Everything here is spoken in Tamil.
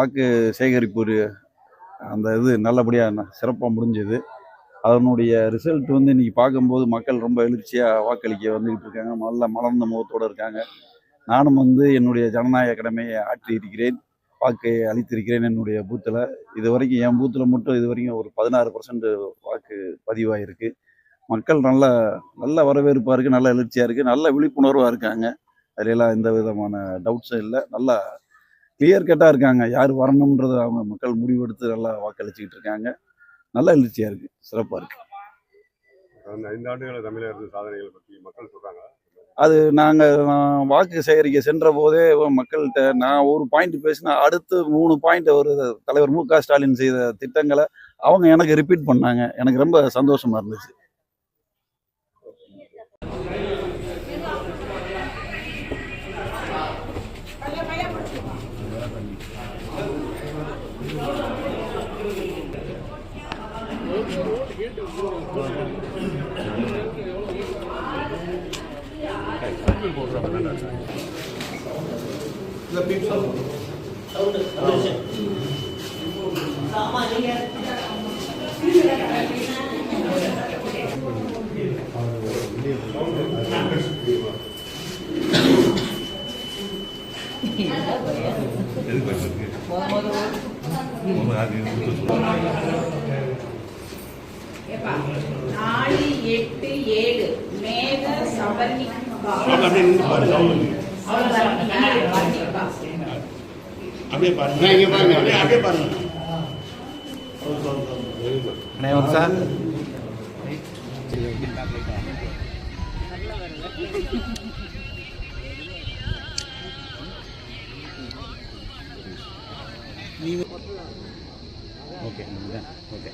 வாக்கு சேகரிப்பு அந்த இது நல்லபடியாக சிறப்பாக முடிஞ்சது. அதனுடைய ரிசல்ட் வந்து இன்னைக்கு பார்க்கும்போது மக்கள் ரொம்ப எழுச்சியாக வாக்களிக்க வந்துக்கிட்டு இருக்காங்க. நல்ல மலர்ந்த முகத்தோடு இருக்காங்க. நானும் வந்து என்னுடைய ஜனநாயக கடமையை ஆற்றி இருக்கிறேன். வாக்கை அளித்திருக்கிறேன் என்னுடைய பூத்தில். இதுவரைக்கும் என் பூத்தில் மட்டும் இதுவரைக்கும் ஒரு 16% வாக்கு பதிவாயிருக்கு. மக்கள் நல்ல நல்ல வரவேற்பாக இருக்குது, நல்ல எழுச்சியாக இருக்குது, நல்ல விழிப்புணர்வாக இருக்காங்க. அதிலெல்லாம் எந்த விதமான டவுட்ஸும் இல்லை. நல்லா கிளியர் கட்டாக இருக்காங்க. யார் வரணுன்றது அவங்க மக்கள் முடிவெடுத்து நல்லா வாக்களிச்சுக்கிட்டு இருக்காங்க. நல்ல எழுச்சியாக இருக்குது, சிறப்பாக இருக்குது. கடந்த 5 ஆண்டுகள தமிழக அரசு சாதனைகளை பற்றி மக்கள் சொல்றாங்க. அது நான் வாக்கு சேகரிக்க சென்ற போதே மக்கள்கிட்ட நான் ஒரு பாயிண்ட் பேசினா அடுத்து 3 பாயிண்ட் ஒரு தலைவர் மு க ஸ்டாலின் செய்த திட்டங்களை அவங்க எனக்கு ரிப்பீட் பண்ணாங்க. எனக்கு ரொம்ப சந்தோஷமா இருந்துச்சு. அப்படியே பாருங்க. Sir okay okay